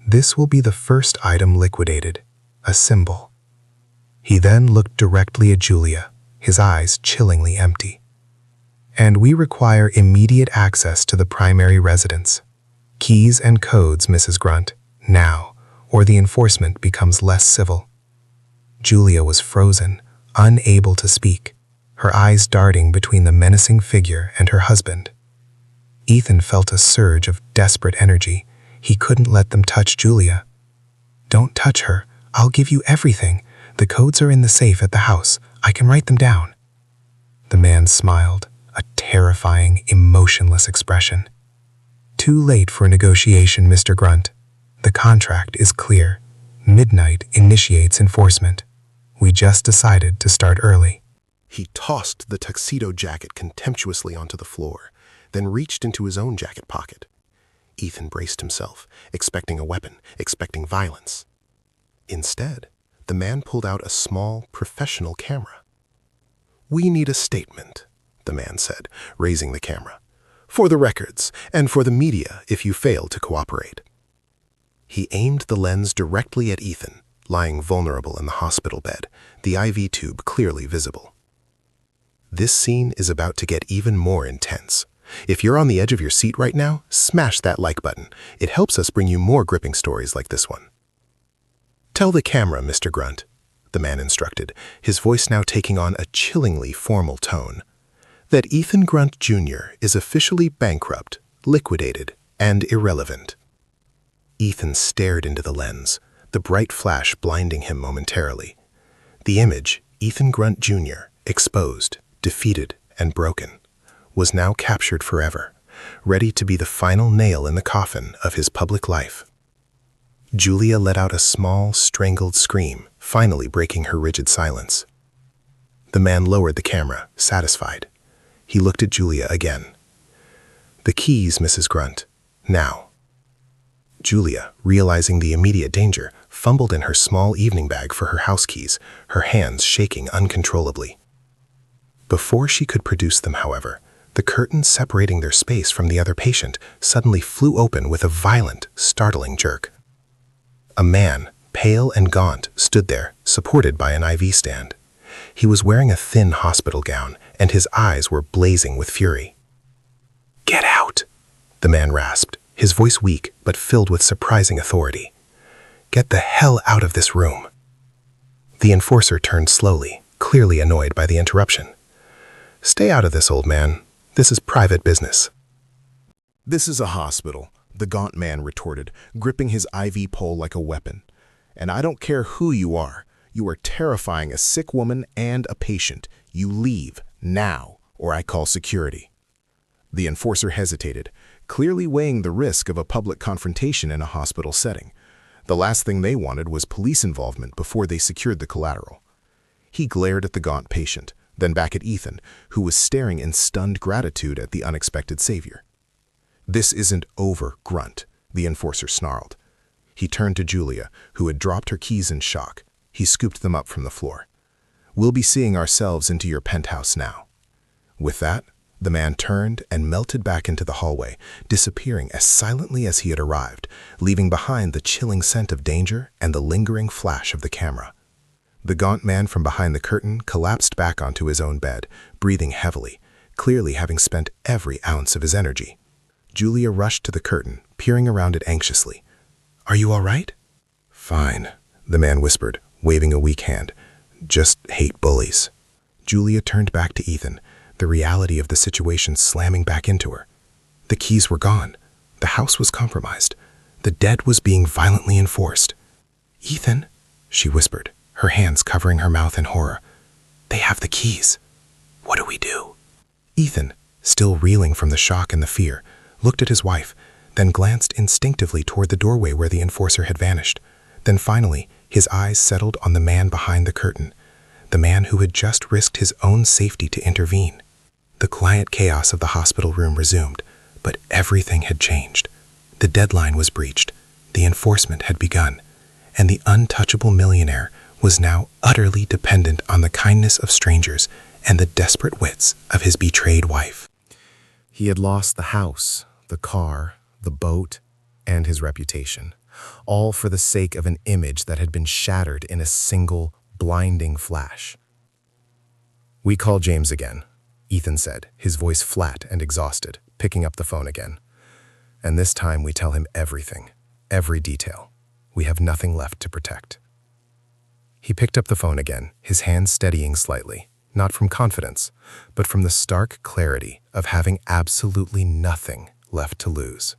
This will be the first item liquidated, a symbol. He then looked directly at Julia, his eyes chillingly empty. And we require immediate access to the primary residence. Keys and codes, Mrs. Grunt, now, or the enforcement becomes less civil. Julia was frozen, unable to speak, her eyes darting between the menacing figure and her husband. Ethan felt a surge of desperate energy. He couldn't let them touch Julia. Don't touch her. I'll give you everything. The codes are in the safe at the house. I can write them down. The man smiled, a terrifying, emotionless expression. Too late for negotiation, Mr. Grunt. The contract is clear. Midnight initiates enforcement. We just decided to start early. He tossed the tuxedo jacket contemptuously onto the floor, then reached into his own jacket pocket. Ethan braced himself, expecting a weapon, expecting violence. Instead, the man pulled out a small, professional camera. We need a statement, the man said, raising the camera. For the records, and for the media if you fail to cooperate. He aimed the lens directly at Ethan, lying vulnerable in the hospital bed, the IV tube clearly visible. This scene is about to get even more intense. If you're on the edge of your seat right now, smash that like button. It helps us bring you more gripping stories like this one. Tell the camera, Mr. Grunt, the man instructed, his voice now taking on a chillingly formal tone, that Ethan Grunt Jr. is officially bankrupt, liquidated, and irrelevant. Ethan stared into the lens, the bright flash blinding him momentarily. The image, Ethan Grunt Jr., exposed, defeated, and broken, was now captured forever, ready to be the final nail in the coffin of his public life. Julia let out a small, strangled scream, finally breaking her rigid silence. The man lowered the camera, satisfied. He looked at Julia again. "The keys, Mrs. Grunt. Now." Julia, realizing the immediate danger, fumbled in her small evening bag for her house keys, her hands shaking uncontrollably. Before she could produce them, however, the curtain separating their space from the other patient suddenly flew open with a violent, startling jerk. A man, pale and gaunt, stood there, supported by an IV stand. He was wearing a thin hospital gown, and his eyes were blazing with fury. "Get out!" the man rasped, his voice weak but filled with surprising authority. "Get the hell out of this room!" The enforcer turned slowly, clearly annoyed by the interruption. "Stay out of this, old man. This is private business." "This is a hospital," the gaunt man retorted, gripping his IV pole like a weapon. "And I don't care who you are. You are terrifying a sick woman and a patient. You leave, now, or I call security." The enforcer hesitated, clearly weighing the risk of a public confrontation in a hospital setting. The last thing they wanted was police involvement before they secured the collateral. He glared at the gaunt patient, then back at Ethan, who was staring in stunned gratitude at the unexpected savior. "This isn't over, Grunt," the enforcer snarled. He turned to Julia, who had dropped her keys in shock. He scooped them up from the floor. "We'll be seeing ourselves into your penthouse now." With that, the man turned and melted back into the hallway, disappearing as silently as he had arrived, leaving behind the chilling scent of danger and the lingering flash of the camera. The gaunt man from behind the curtain collapsed back onto his own bed, breathing heavily, clearly having spent every ounce of his energy. Julia rushed to the curtain, peering around it anxiously. "Are you all right?" "Fine," the man whispered, waving a weak hand. "Just hate bullies." Julia turned back to Ethan, the reality of the situation slamming back into her. The keys were gone. The house was compromised. The dead was being violently enforced. "Ethan," she whispered, her hands covering her mouth in horror. "They have the keys. What do we do?" Ethan, still reeling from the shock and the fear, looked at his wife, then glanced instinctively toward the doorway where the enforcer had vanished. Then finally, his eyes settled on the man behind the curtain, the man who had just risked his own safety to intervene. The quiet chaos of the hospital room resumed, but everything had changed. The deadline was breached, the enforcement had begun, and the untouchable millionaire was now utterly dependent on the kindness of strangers and the desperate wits of his betrayed wife. He had lost the house, the car, the boat, and his reputation, all for the sake of an image that had been shattered in a single, blinding flash. "We call James again," Ethan said, his voice flat and exhausted, picking up the phone again. "And this time we tell him everything, every detail. We have nothing left to protect." He picked up the phone again, his hands steadying slightly, not from confidence, but from the stark clarity of having absolutely nothing left to lose.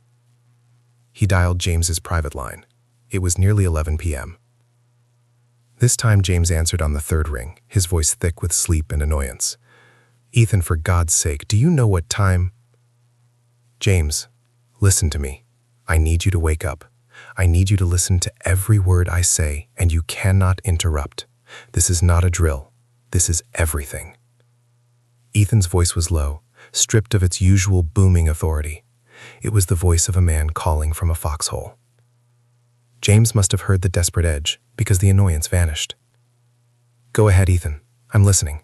He dialed James's private line. It was nearly 11 p.m. This time James answered on the third ring, his voice thick with sleep and annoyance. "Ethan, for God's sake, do you know what time—" "James, listen to me. I need you to wake up. I need you to listen to every word I say, and you cannot interrupt. This is not a drill. This is everything." Ethan's voice was low, stripped of its usual booming authority. It was the voice of a man calling from a foxhole. James must have heard the desperate edge, because the annoyance vanished. "Go ahead, Ethan. I'm listening."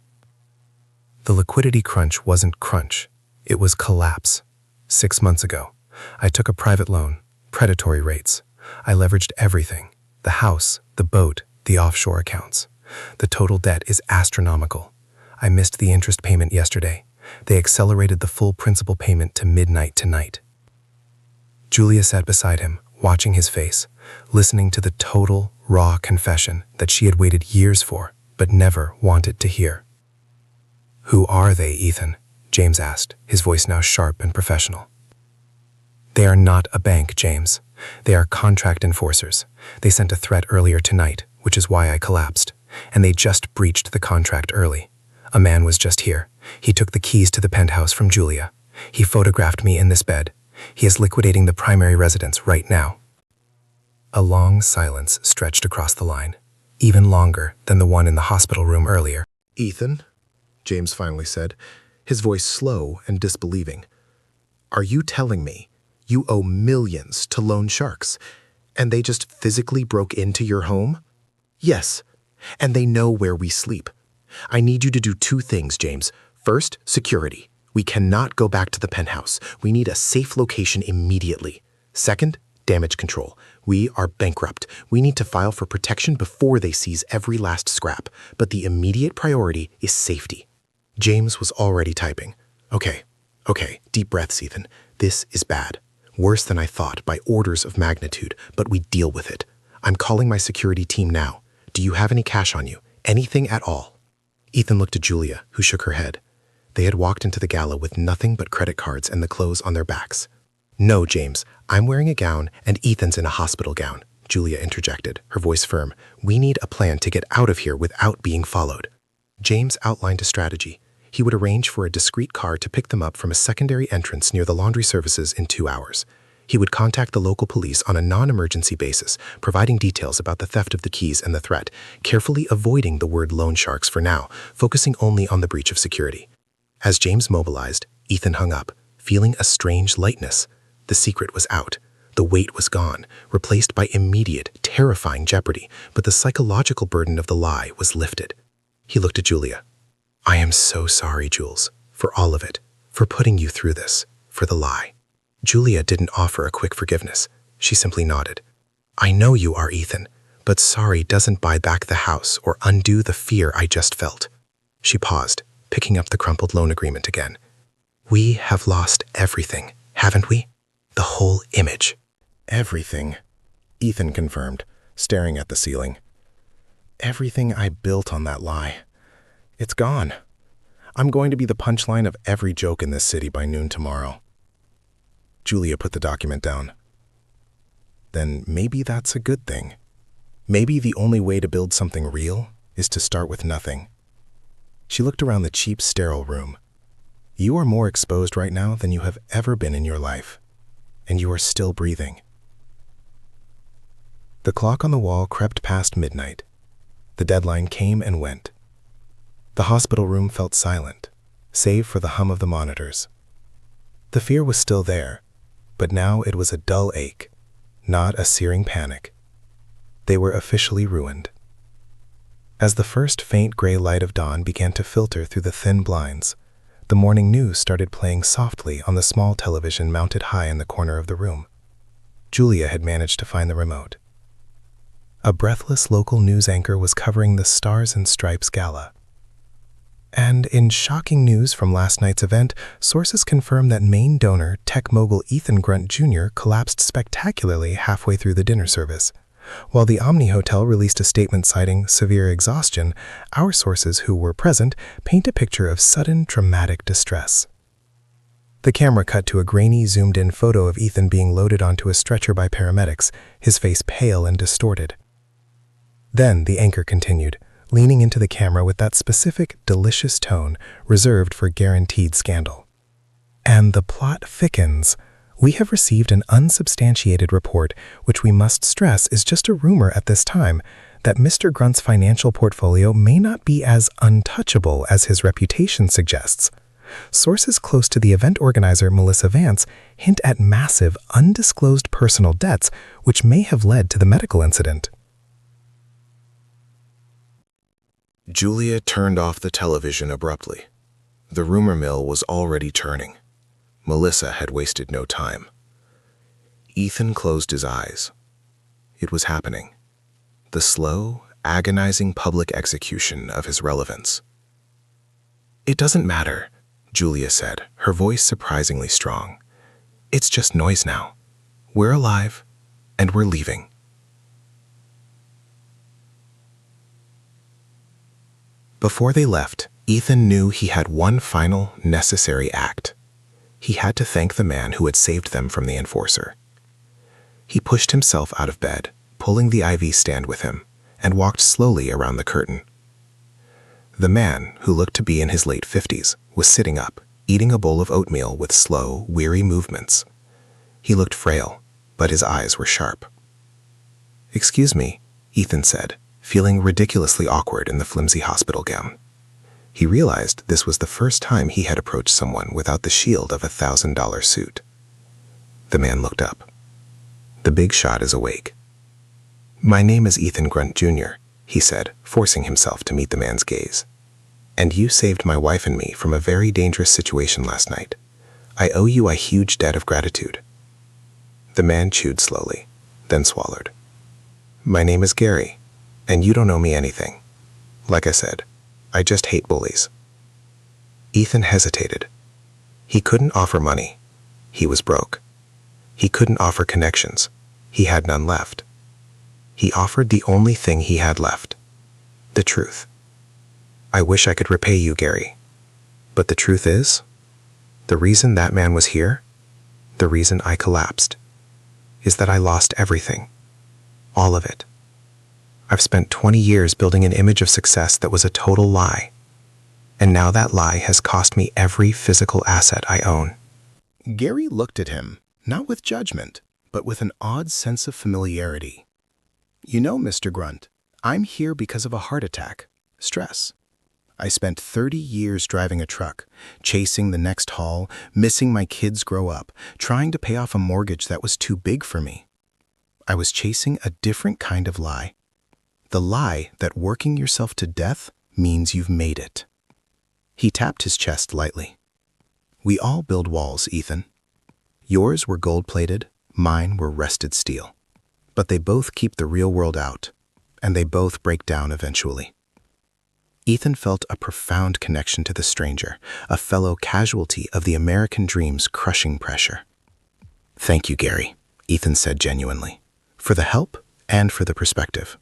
The liquidity crunch wasn't crunch. It was collapse. 6 months ago, I took a private loan, predatory rates. I leveraged everything: the house, the boat, the offshore accounts. The total debt is astronomical. I missed the interest payment yesterday. They accelerated the full principal payment to midnight tonight. Julia sat beside him, watching his face, listening to the total, raw confession that she had waited years for, but never wanted to hear. "Who are they, Ethan?" James asked, his voice now sharp and professional. "They are not a bank, James. They are contract enforcers. They sent a threat earlier tonight, which is why I collapsed. And they just breached the contract early. A man was just here. He took the keys to the penthouse from Julia. He photographed me in this bed. He is liquidating the primary residence right now. A long silence stretched across the line, even longer than the one in the hospital room earlier. Ethan, James finally said, his voice slow and disbelieving. Are you telling me you owe millions to loan sharks, and they just physically broke into your home? Yes, and they know where we sleep. I need you to do two things, James. First, security. We cannot go back to the penthouse. We need a safe location immediately. Second, damage control. We are bankrupt. We need to file for protection before they seize every last scrap. But the immediate priority is safety. James was already typing. Okay, deep breaths, Ethan. This is bad. Worse than I thought by orders of magnitude, but we deal with it. I'm calling my security team now. Do you have any cash on you? Anything at all? Ethan looked at Julia, who shook her head. They had walked into the gala with nothing but credit cards and the clothes on their backs. No, James, I'm wearing a gown and Ethan's in a hospital gown, Julia interjected, her voice firm. We need a plan to get out of here without being followed. James outlined a strategy. He would arrange for a discreet car to pick them up from a secondary entrance near the laundry services in 2 hours. He would contact the local police on a non-emergency basis, providing details about the theft of the keys and the threat, carefully avoiding the word loan sharks for now, focusing only on the breach of security. As James mobilized, Ethan hung up, feeling a strange lightness. The secret was out. The weight was gone, replaced by immediate, terrifying jeopardy, but the psychological burden of the lie was lifted. He looked at Julia. I am so sorry, Jules, for all of it, for putting you through this, for the lie. Julia didn't offer a quick forgiveness. She simply nodded. I know you are, Ethan, but sorry doesn't buy back the house or undo the fear I just felt. She paused, picking up the crumpled loan agreement again. We have lost everything, haven't we? The whole image. Everything, Ethan confirmed, staring at the ceiling. Everything I built on that lie. It's gone. I'm going to be the punchline of every joke in this city by noon tomorrow. Julia put the document down. Then maybe that's a good thing. Maybe the only way to build something real is to start with nothing. She looked around the cheap, sterile room. You are more exposed right now than you have ever been in your life, and you are still breathing. The clock on the wall crept past midnight. The deadline came and went. The hospital room felt silent, save for the hum of the monitors. The fear was still there, but now it was a dull ache, not a searing panic. They were officially ruined. As the first faint gray light of dawn began to filter through the thin blinds, the morning news started playing softly on the small television mounted high in the corner of the room. Julia had managed to find the remote. A breathless local news anchor was covering the Stars and Stripes gala. And in shocking news from last night's event, sources confirmed that main donor, tech mogul Ethan Grunt Jr. collapsed spectacularly halfway through the dinner service. While the Omni Hotel released a statement citing severe exhaustion, our sources who were present paint a picture of sudden, dramatic distress. The camera cut to a grainy, zoomed-in photo of Ethan being loaded onto a stretcher by paramedics, his face pale and distorted. Then the anchor continued, leaning into the camera with that specific, delicious tone reserved for guaranteed scandal. And the plot thickens. We have received an unsubstantiated report, which we must stress is just a rumor at this time, that Mr. Grunt's financial portfolio may not be as untouchable as his reputation suggests. Sources close to the event organizer, Melissa Vance, hint at massive, undisclosed personal debts, which may have led to the medical incident. Julia turned off the television abruptly. The rumor mill was already turning. Melissa had wasted no time. Ethan closed his eyes. It was happening. The slow, agonizing public execution of his relevance. It doesn't matter, Julia said, her voice surprisingly strong. It's just noise now. We're alive, and we're leaving. Before they left, Ethan knew he had one final, necessary act. He had to thank the man who had saved them from the enforcer. He pushed himself out of bed, pulling the IV stand with him, and walked slowly around the curtain. The man, who looked to be in his late 50s, was sitting up, eating a bowl of oatmeal with slow, weary movements. He looked frail, but his eyes were sharp. "Excuse me," Ethan said, feeling ridiculously awkward in the flimsy hospital gown. He realized this was the first time he had approached someone without the shield of a $1,000 suit. The man looked up. "The big shot is awake." "My name is Ethan Grunt Jr.," he said, forcing himself to meet the man's gaze. "And you saved my wife and me from a very dangerous situation last night. I owe you a huge debt of gratitude." The man chewed slowly, then swallowed. "My name is Gary, and you don't owe me anything. Like I said, I just hate bullies." Ethan hesitated. He couldn't offer money. He was broke. He couldn't offer connections. He had none left. He offered the only thing he had left: the truth. "I wish I could repay you, Gary. But the truth is, the reason that man was here, the reason I collapsed, is that I lost everything. All of it. I've spent 20 years building an image of success that was a total lie. And now that lie has cost me every physical asset I own." Gary looked at him, not with judgment, but with an odd sense of familiarity. "You know, Mr. Grunt, I'm here because of a heart attack, stress. I spent 30 years driving a truck, chasing the next haul, missing my kids grow up, trying to pay off a mortgage that was too big for me. I was chasing a different kind of lie. The lie that working yourself to death means you've made it." He tapped his chest lightly. "We all build walls, Ethan. Yours were gold-plated, mine were rusted steel. But they both keep the real world out, and they both break down eventually." Ethan felt a profound connection to the stranger, a fellow casualty of the American dream's crushing pressure. "Thank you, Gary," Ethan said genuinely, "for the help and for the perspective."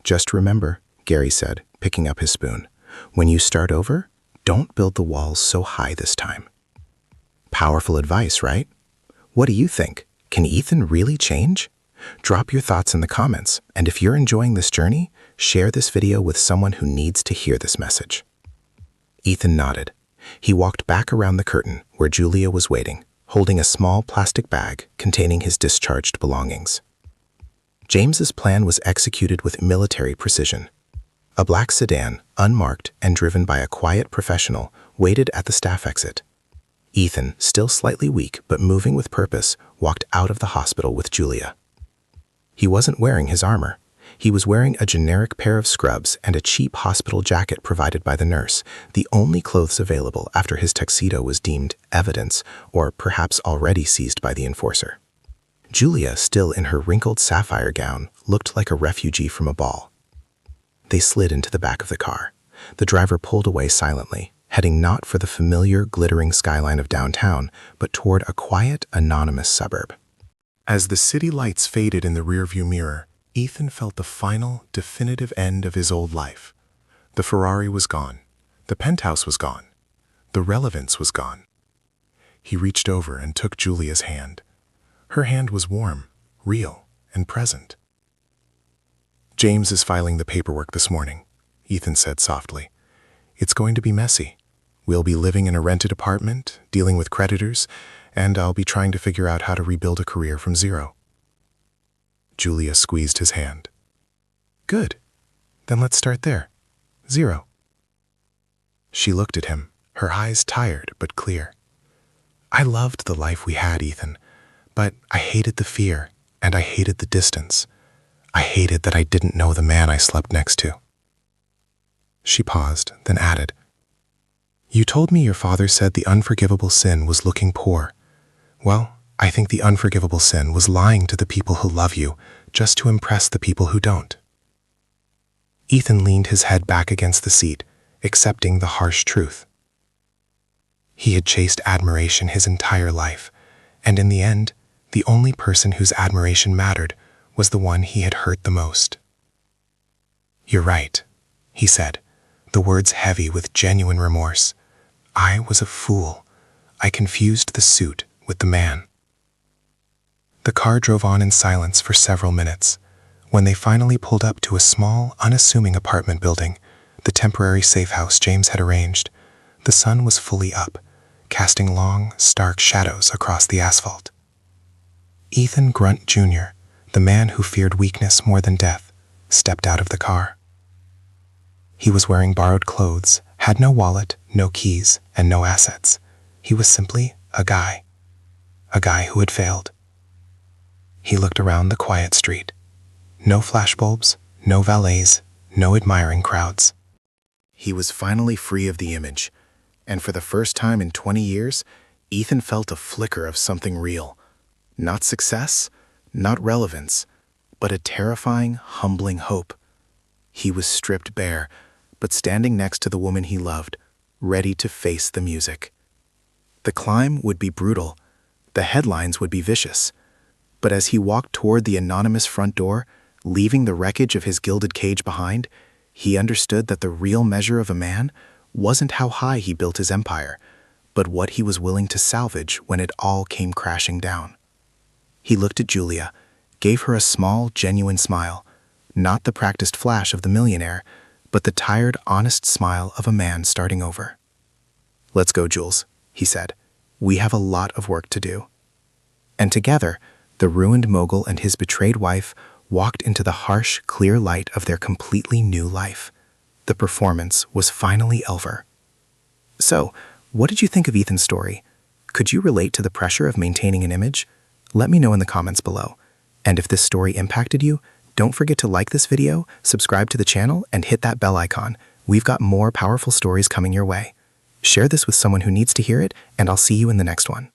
"Just remember," Gary said, picking up his spoon, "when you start over, don't build the walls so high this time." Powerful advice, right? What do you think? Can Ethan really change? Drop your thoughts in the comments, and if you're enjoying this journey, share this video with someone who needs to hear this message. Ethan nodded. He walked back around the curtain where Julia was waiting, holding a small plastic bag containing his discharged belongings. James's plan was executed with military precision. A black sedan, unmarked and driven by a quiet professional, waited at the staff exit. Ethan, still slightly weak but moving with purpose, walked out of the hospital with Julia. He wasn't wearing his armor. He was wearing a generic pair of scrubs and a cheap hospital jacket provided by the nurse, the only clothes available after his tuxedo was deemed evidence or perhaps already seized by the enforcer. Julia, still in her wrinkled sapphire gown, looked like a refugee from a ball. They slid into the back of the car. The driver pulled away silently, heading not for the familiar, glittering skyline of downtown, but toward a quiet, anonymous suburb. As the city lights faded in the rearview mirror, Ethan felt the final, definitive end of his old life. The Ferrari was gone. The penthouse was gone. The relevance was gone. He reached over and took Julia's hand. Her hand was warm, real, and present. "James is filing the paperwork this morning," Ethan said softly. "It's going to be messy. We'll be living in a rented apartment, dealing with creditors, and I'll be trying to figure out how to rebuild a career from zero." Julia squeezed his hand. "Good. Then let's start there. Zero." She looked at him, her eyes tired but clear. "I loved the life we had, Ethan, but I hated the fear, and I hated the distance. I hated that I didn't know the man I slept next to." She paused, then added, "You told me your father said the unforgivable sin was looking poor. Well, I think the unforgivable sin was lying to the people who love you just to impress the people who don't." Ethan leaned his head back against the seat, accepting the harsh truth. He had chased admiration his entire life, and in the end, the only person whose admiration mattered was the one he had hurt the most. "You're right," he said, the words heavy with genuine remorse. "I was a fool. I confused the suit with the man." The car drove on in silence for several minutes. When they finally pulled up to a small, unassuming apartment building, the temporary safe house James had arranged, the sun was fully up, casting long, stark shadows across the asphalt. Ethan Grunt Jr., the man who feared weakness more than death, stepped out of the car. He was wearing borrowed clothes, had no wallet, no keys, and no assets. He was simply a guy who had failed. He looked around the quiet street. No flashbulbs, no valets, no admiring crowds. He was finally free of the image, and for the first time in 20 years, Ethan felt a flicker of something real. Not success, not relevance, but a terrifying, humbling hope. He was stripped bare, but standing next to the woman he loved, ready to face the music. The climb would be brutal, the headlines would be vicious, but as he walked toward the anonymous front door, leaving the wreckage of his gilded cage behind, he understood that the real measure of a man wasn't how high he built his empire, but what he was willing to salvage when it all came crashing down. He looked at Julia, gave her a small, genuine smile, not the practiced flash of the millionaire, but the tired, honest smile of a man starting over. "Let's go, Jules," he said. "We have a lot of work to do." And together, the ruined mogul and his betrayed wife walked into the harsh, clear light of their completely new life. The performance was finally over. So, what did you think of Ethan's story? Could you relate to the pressure of maintaining an image? Let me know in the comments below. And if this story impacted you, don't forget to like this video, subscribe to the channel, and hit that bell icon. We've got more powerful stories coming your way. Share this with someone who needs to hear it, and I'll see you in the next one.